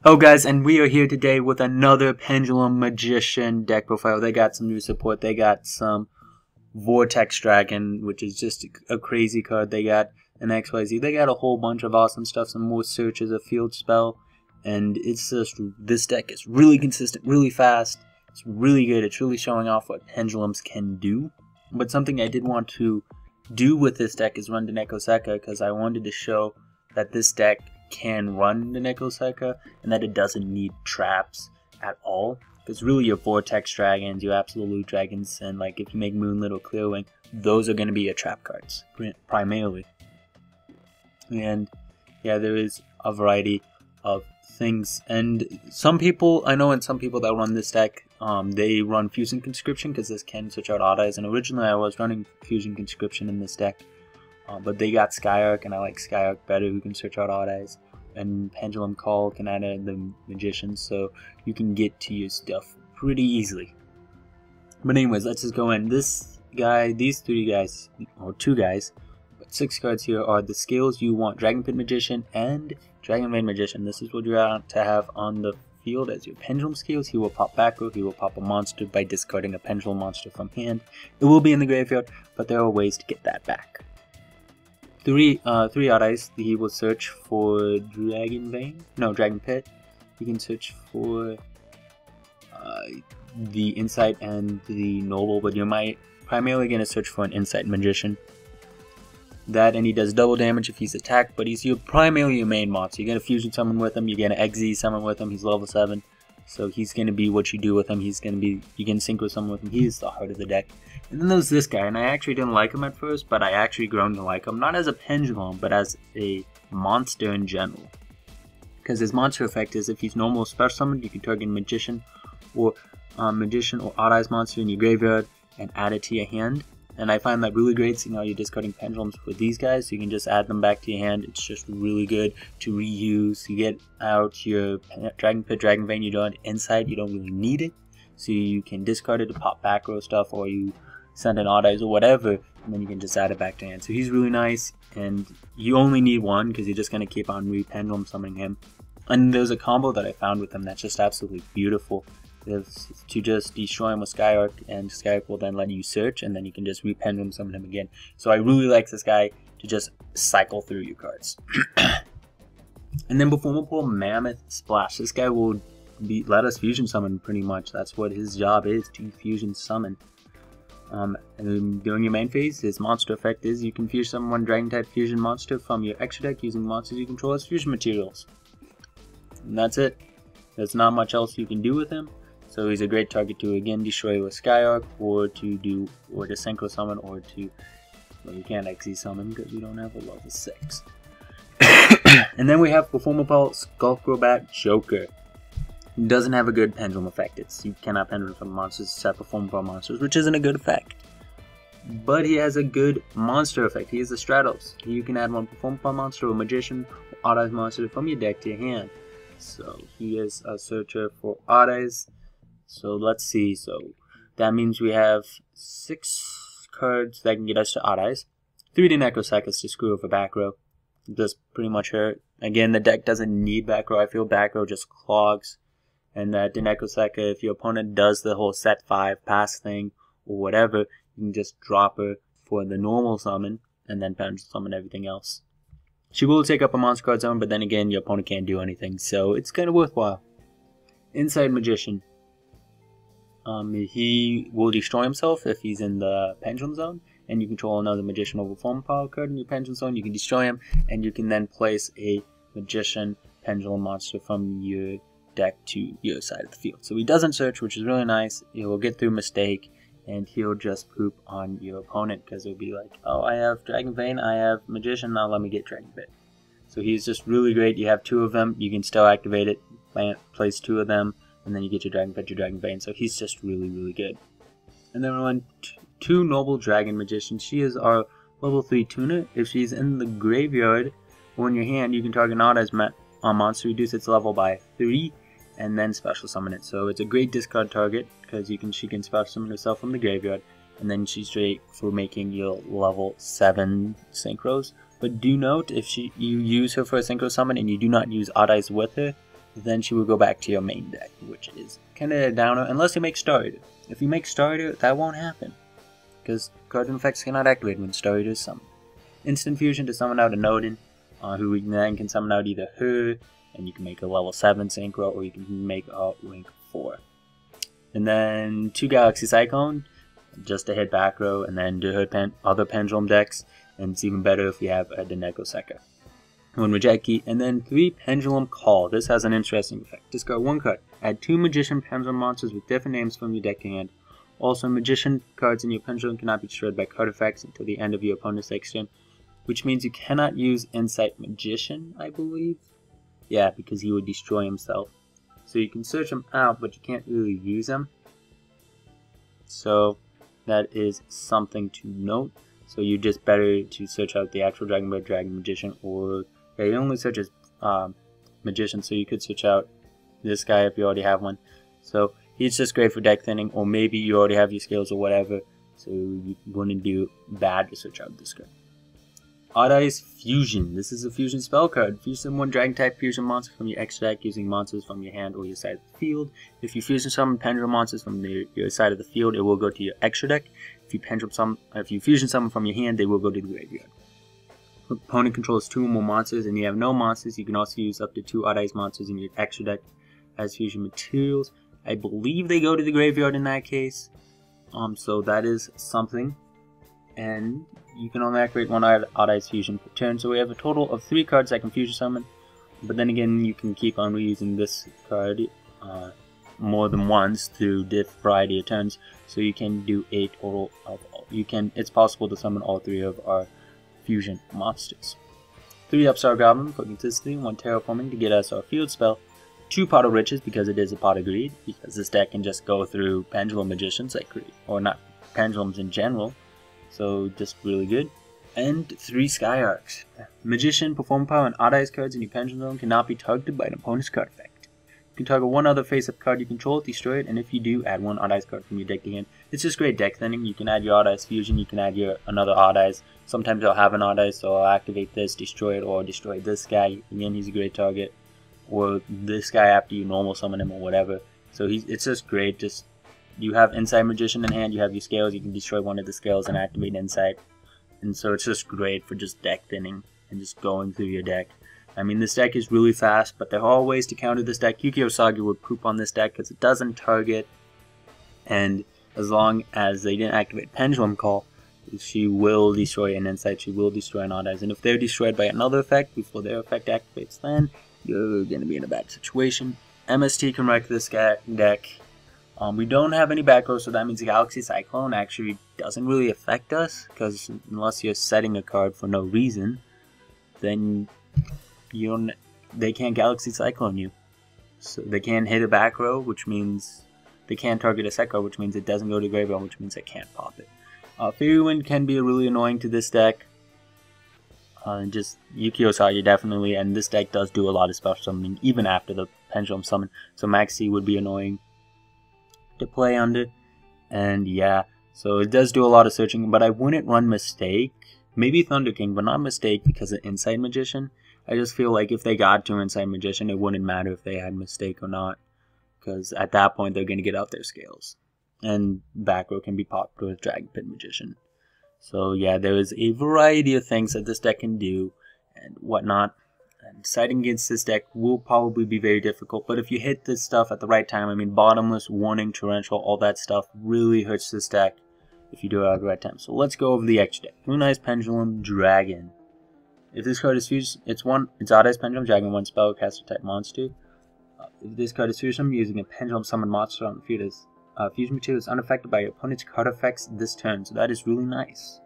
Oh guys, and we are here today with another Pendulum Magician deck profile. They got some new support. They got some Vortex Dragon, which is just a crazy card. They got an XYZ. They got a whole bunch of awesome stuff. Some more Search as a field spell. And it's just, this deck is really consistent, really fast. It's really good. It's really showing off what Pendulums can do. But something I did want to do with this deck is run the Nekoseka, because I wanted to show that this deck can run the Nekoseka and that it doesn't need traps at all. Because really your Vortex Dragons, your Absolute Dragons, and like if you make Moonlit or Clearwing, those are going to be your trap cards primarily. And yeah, there is a variety of things, and some people, I know, and some people that run this deck, they run Fusion Conscription because this can switch out Odd Eyes, and originally I was running Fusion Conscription in this deck. But they got Skyark, and I like Skyark better, who can search out Odd Eyes. And Pendulum Call can add in the Magician, so you can get to your stuff pretty easily. But anyways, let's just go in. This guy, these three guys, or two guys, but 6 cards here are the skills you want: Dragon Pit Magician and Dragon Vein Magician. This is what you want to have on the field as your Pendulum skills. He will pop back row, he will pop a monster by discarding a Pendulum monster from hand. It will be in the graveyard, but there are ways to get that back. Three Odd Eyes, he will search for Dragon Pit. He can search for the Insight and the Noble, but you're primarily going to search for an Insight Magician. That, and he does double damage if he's attacked, but he's primarily your main monster. You're going to Fusion Summon with him, you're going to XZ Summon with him, he's level 7. So he's going to be what you do with him. He's going to be, you can Synchro Summon with him. He's the heart of the deck. And then there's this guy, and I actually didn't like him at first, but I actually grown to like him. Not as a Pendulum, but as a monster in general. Because his monster effect is, if he's normal special summoned, you can target Magician or Odd Eyes monster in your graveyard and add it to your hand. And I find that really great, seeing how you're discarding Pendulums with these guys, so you can just add them back to your hand. It's just really good to reuse. You get out your Dragon Pit, Dragon Vein, you don't Insight, you don't really need it. So you can discard it to pop back row stuff, or you send an Odd Eyes or whatever, and then you can just add it back to hand. So he's really nice, and you only need one, because you're just going to keep on rependulum summoning him. And there's a combo that I found with him that's just absolutely beautiful. Is to just destroy him with Skyark, and Skyark will then let you search, and then you can just rependulum summon him again. So I really like this guy to just cycle through your cards. And then before we pull Mammoth Splash, this guy will let us fusion summon pretty much. That's what his job is, to fusion summon. And then during your main phase, his monster effect is you can fusion summon one Dragon type fusion monster from your extra deck using monsters you control as fusion materials. And that's it. There's not much else you can do with him. So he's a great target to again destroy with Skyark, or to Synchro Summon, or to, well, you can't XZ Summon because we don't have a level 6. And then we have Performer Pulse, Skullcrobat, Joker. He doesn't have a good Pendulum effect. You cannot Pendulum from monsters except Performer Pulse monsters, which isn't a good effect. But he has a good monster effect. He is a Stratos. You can add one Performer Pulse monster or Magician or Odd Eyes monster from your deck to your hand. So he is a searcher for Odd Eyes. So let's see, so that means we have 6 cards that can get us to Odd Eyes, 3 to Nekosekas to screw over back row. Does pretty much hurt. Again, the deck doesn't need back row. I feel back row just clogs. And that the Nekoseka, if your opponent does the whole set 5 pass thing or whatever, you can just drop her for the normal summon and then Pendulum summon everything else. She will take up a monster card zone, but then again, your opponent can't do anything, so it's kind of worthwhile. Insight Magician. He will destroy himself if he's in the Pendulum zone, and you control another Magician or Performer Power card in your Pendulum zone. You can destroy him, and you can then place a Magician Pendulum monster from your deck to your side of the field. So he doesn't search, which is really nice. He will get through Mistake, and he'll just poop on your opponent, because it'll be like, oh, I have Dragon Vein, I have Magician, now let me get Dragon Pit. So he's just really great. You have 2 of them, you can still activate it, place 2 of them, and then you get your Dragon Pit, your Dragon Vein. So he's just really, really good. And then we run 2 Noble Dragon Magicians. She is our level 3 tuner. If she's in the graveyard or in your hand, you can target an Odd Eyes monster, reduce its level by 3, and then special summon it. So it's a great discard target, because she can special summon herself from the graveyard, and then she's great for making your level 7 synchros. But do note, if you use her for a synchro summon and you do not use Odd Eyes with her, then she will go back to your main deck, which is kind of a downer, unless you make Star Eater. If you make Star Eater, that won't happen, because Guardian effects cannot activate when Star Eater is summoned. Instant Fusion to summon out a Nodin, who then can summon out either her, and you can make a level 7 synchro, or you can make a rank 4. And then 2 Galaxy Cyclone, just to hit back row, and then to hit other Pendulum decks, and it's even better if you have a Deneko Sekka. 1 Reject Key, and then 3 Pendulum Call. This has an interesting effect. Discard 1 card. Add 2 Magician Pendulum monsters with different names from your deck to hand. Also, Magician cards in your Pendulum cannot be destroyed by card effects until the end of your opponent's next turn, which means you cannot use Insight Magician, I believe. Yeah, because he would destroy himself. So you can search him out, but you can't really use him. So that is something to note. So you're just better to search out the actual Dragon Bird, Dragon Magician, or yeah, you only search as Magician, so you could search out this guy if you already have one. So he's just great for deck thinning, or maybe you already have your skills or whatever, so you wouldn't do bad to search out this guy. Odd Eyes Fusion. This is a fusion spell card. Fusion 1 Dragon type fusion monster from your extra deck using monsters from your hand or your side of the field. If you fusion summon Pendulum monsters from your side of the field, it will go to your extra deck. If you fusion summon from your hand, they will go to the graveyard. Opponent controls 2 or more monsters, and you have no monsters. You can also use up to 2 Odd Eyes monsters in your extra deck as fusion materials. I believe they go to the graveyard in that case. So that is something. And you can only activate 1 Odd Eyes Fusion per turn. So we have a total of 3 cards I can fusion summon. But then again, you can keep on reusing this card more than once through diff variety of turns. So you can do a total of it's possible to summon all 3 of our fusion monsters. 3 Upstart Goblin for consistency, 1 Terraforming to get us our field spell, 2 Pot of Riches because it is a Pot of Greed, because this deck can just go through Pendulum Magicians like Greed, or not Pendulums in general. So just really good. And 3 Sky Arcs. Magician, Perform Power, and Odd Eyes cards in your Pendulum cannot be targeted by an opponent's card effect. You can target 1 other face-up card you control, destroy it, and if you do, add 1 Odd Eyes card from your deck to hand. It's just great deck thinning. You can add your Odd Eyes Fusion, you can add your another Odd Eyes. Sometimes I'll have an Odd Eyes, so I'll activate this, destroy it, or destroy this guy. Again, he's a great target. Or this guy after you normal summon him or whatever. So it's just great. Just you have Insight Magician in hand, you have your scales, you can destroy 1 of the scales and activate Insight. And so it's just great for just deck thinning and just going through your deck. I mean, this deck is really fast, but there are ways to counter this deck. Yu-Gi-Oh! Saga would poop on this deck because it doesn't target. And as long as they didn't activate Pendulum Call, she will destroy an Insight, she will destroy an Odd Eyes. And if they're destroyed by another effect before their effect activates, then you're going to be in a bad situation. MST can wreck this deck. We don't have any back row, so that means the Galaxy Cyclone actually doesn't really affect us, because unless you're setting a card for no reason, then they can't Galaxy Cyclone you. So they can't hit a back row, which means they can't target a set card, which means it doesn't go to graveyard, which means they can't pop it. Fairy Wind can be really annoying to this deck. Just Yu-Gi-Oh! Saga definitely, and this deck does do a lot of special summoning even after the Pendulum summon, so Maxi would be annoying to play under. And yeah, so it does do a lot of searching, but I wouldn't run Mistake. Maybe Thunder King, but not Mistake because of Insight Magician. I just feel like if they got to Insight Magician, it wouldn't matter if they had Mistake or not, because at that point they're going to get out their scales. And back row can be popped with Dragon Pit Magician. So yeah, there is a variety of things that this deck can do and whatnot. And deciding against this deck will probably be very difficult, but if you hit this stuff at the right time, I mean Bottomless, Warning, Torrential, all that stuff really hurts this deck if you do it at the right time. So let's go over the extra deck. Moon Eyes Pendulum Dragon. If this card is fused, it's Odd Eyes Pendulum Dragon, 1 spellcaster type monster. If this card is fused, using a Pendulum summon monster on the field as fusion material is unaffected by your opponent's card effects this turn, so that is really nice.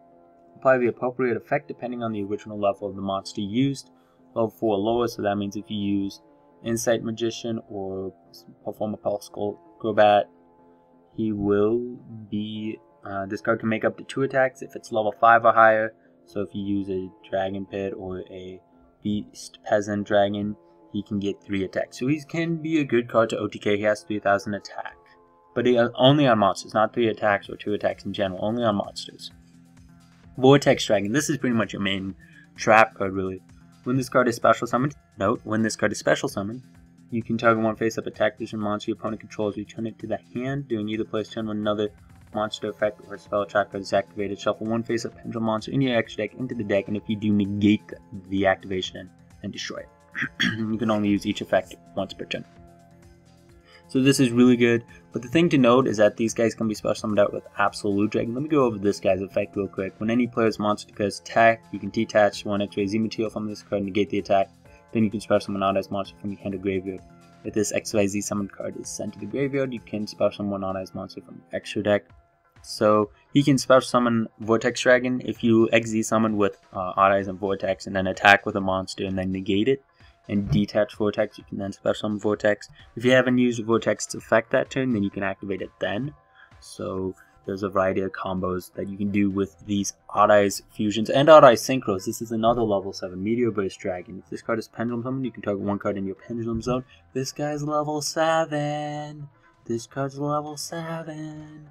Apply the appropriate effect depending on the original level of the monster used. Level 4 or lower, so that means if you use Insight Magician or Perform a Pulse Acrobat, he will be, this card can make up to 2 attacks if it's level 5 or higher. So if you use a Dragon Pit or a Beast Peasant Dragon, he can get 3 attacks. So he can be a good card to OTK, he has 3000 attack. but only on monsters, not 3 attacks or 2 attacks in general, only on monsters. Vortex Dragon, this is pretty much your main trap card, really. When this card is special summoned, note, when this card is special summoned, you can target one face-up attack this monster your opponent controls, return it to the hand, doing either place turn when another monster effect or spell attack card is activated. Shuffle one face-up Pendulum monster in your extra deck into the deck, and if you do, negate the activation and destroy it. You can only use each effect once per turn. So this is really good, but the thing to note is that these guys can be special summoned out with Absolute Dragon. Let me go over this guy's effect real quick. When any player's monster cards attack, you can detach one XYZ material from this card and negate the attack. Then you can special summon an Odd-Eyes monster from your hand or graveyard. If this XYZ summoned card is sent to the graveyard, you can special summon one Odd-Eyes monster from your extra deck. So you can special summon Vortex Dragon if you XZ summon with Odd-Eyes and Vortex and then attack with a monster and then negate it. And detach Vortex, you can then special summon Vortex. If you haven't used Vortex's effect that turn, then you can activate it then. So there's a variety of combos that you can do with these Odd-Eyes fusions and Odd-Eyes synchros. This is another level 7 Meteor Burst Dragon. If this card is Pendulum summoned, you can target one card in your Pendulum zone. This guy's level 7. This card's level 7.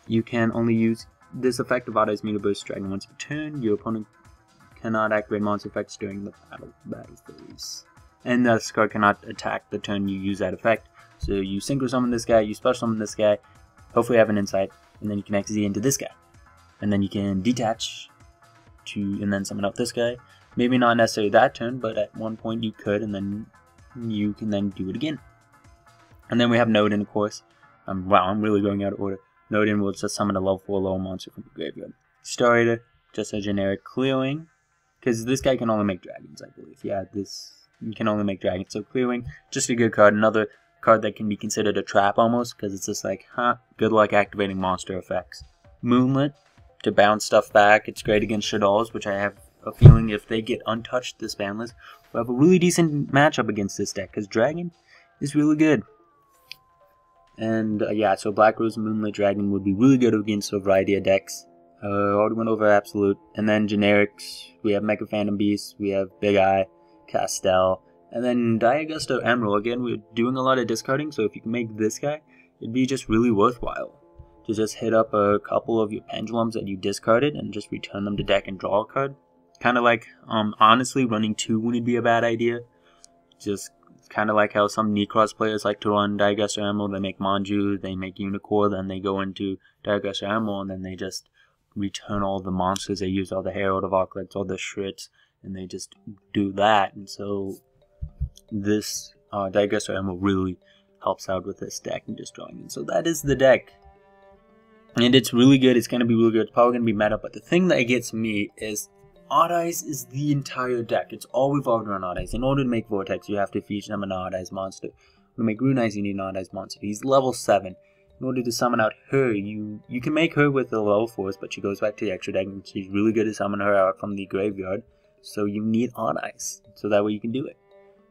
You can only use this effect of Odd-Eyes Meteor Burst Dragon once per turn. Your opponent cannot activate monster effects during the battle phase. And this card cannot attack the turn you use that effect. So you synchro summon this guy, you special summon this guy, hopefully have an insight, and then you can XZ into this guy. And then you can detach and then summon out this guy. Maybe not necessarily that turn, but at one point you could, and then you can then do it again. And then we have Nodin, of course. Wow, I'm really going out of order. Nodin will just summon a level 4 low monster from the graveyard. Star Eater, just a generic clearing. Because this guy can only make dragons, I believe. Yeah, you can only make dragons. So Clearwing, just a good card. Another card that can be considered a trap almost, because it's just like, good luck activating monster effects. Moonlit, to bounce stuff back. It's great against Shadows, which I have a feeling if they get untouched, this ban list will have a really decent matchup against this deck, because Dragon is really good. And yeah, so Black Rose and Moonlit Dragon would be really good against a variety of decks. Already went over Absolute, and then generics, we have Mega Phantom Beast, we have Big Eye, Castel, and then Diagusto Emerald. Again, we're doing a lot of discarding, so if you can make this guy, it'd be just really worthwhile to just hit up a couple of your Pendulums that you discarded and just return them to deck and draw a card. Kind of like, honestly, running 2 wouldn't be a bad idea. Just kind of like how some Necross players like to run Diagusto Emerald. They make Manju, they make Unicorn, then they go into Diagusto Emerald, and then they just return all the monsters. They use all the Herald of Arclights, all the Shrits, and they just do that. And so this Diagusto Emerald really helps out with this deck and just drawing in. So that is the deck. And it's really good. It's going to be really good. It's probably going to be meta. But the thing that gets me is Odd-Eyes is the entire deck. It's all revolved around Odd-Eyes. In order to make Vortex, you have to feature them an Odd-Eyes monster. To make Rune-Eyes, you need an Odd-Eyes monster. He's level 7. In order to summon out her, you can make her with the level 4s, but she goes back to the extra deck, and she's really good to summon her out from the graveyard. So you need Odd-Eyes, so that way you can do it.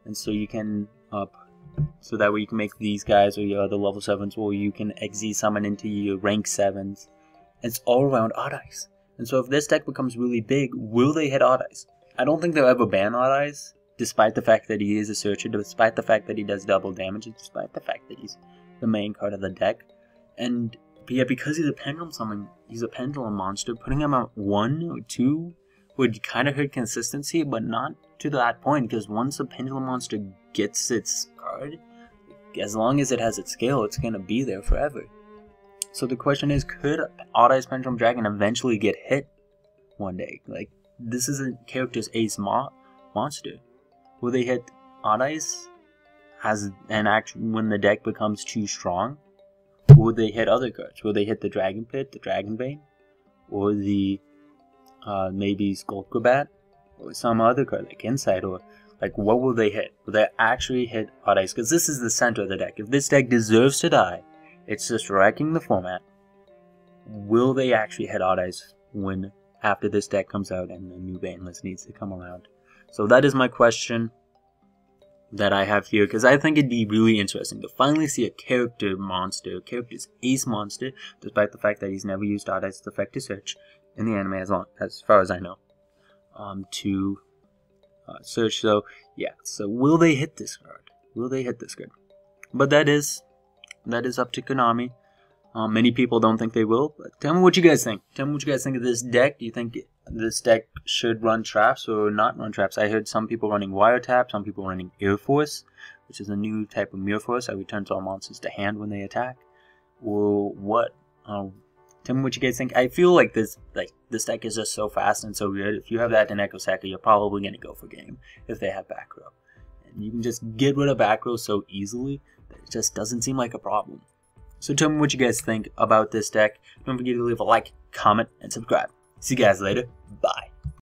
And so you can so that way you can make these guys or your other level 7s, or you can XZ summon into your rank 7s. It's all around Odd-Eyes. And so if this deck becomes really big, will they hit Odd-Eyes? I don't think they'll ever ban Odd-Eyes, despite the fact that he is a searcher, despite the fact that he does double damage, and despite the fact that he's the main card of the deck. And yeah, because he's a Pendulum summon, he's a Pendulum monster, putting him at 1 or 2 would kind of hurt consistency, but not to that point, because once a Pendulum monster gets its card, as long as it has its scale, it's going to be there forever. So the question is, could Odd-Eyes Pendulum Dragon eventually get hit one day? Like, this is a character's ace monster. Will they hit Odd-Eyes as an action when the deck becomes too strong? Or will they hit other cards? Will they hit the Dragon Pit, the Dragon Bane, or the maybe Skullcrabat, or some other card like Insight, or like what will they hit? Will they actually hit Odd-Eyes? Because this is the center of the deck. If this deck deserves to die, it's just wrecking the format. Will they actually hit Odd-Eyes when after this deck comes out and the new ban list needs to come around? So that is my question that I have here, because I think it'd be really interesting to finally see a character's ace monster, despite the fact that he's never used Odd-Eyes effect to search in the anime as far as I know, to search. So yeah, so will they hit this card? Will they hit this card? But that is that is up to Konami. Many people don't think they will, but tell me what you guys think. Tell me what you guys think of this deck. Do you think this deck should run traps or not run traps? I heard some people running Wiretap, some people running Air Force, which is a new type of Mirror Force that returns all monsters to hand when they attack. Or what? Tell me what you guys think. I feel like this deck is just so fast and so good. If you have that in Echo Sacker, you're probably going to go for game if they have back row. And you can just get rid of back row so easily that it just doesn't seem like a problem. So tell me what you guys think about this deck. Don't forget to leave a like, comment, and subscribe. See you guys later. Bye.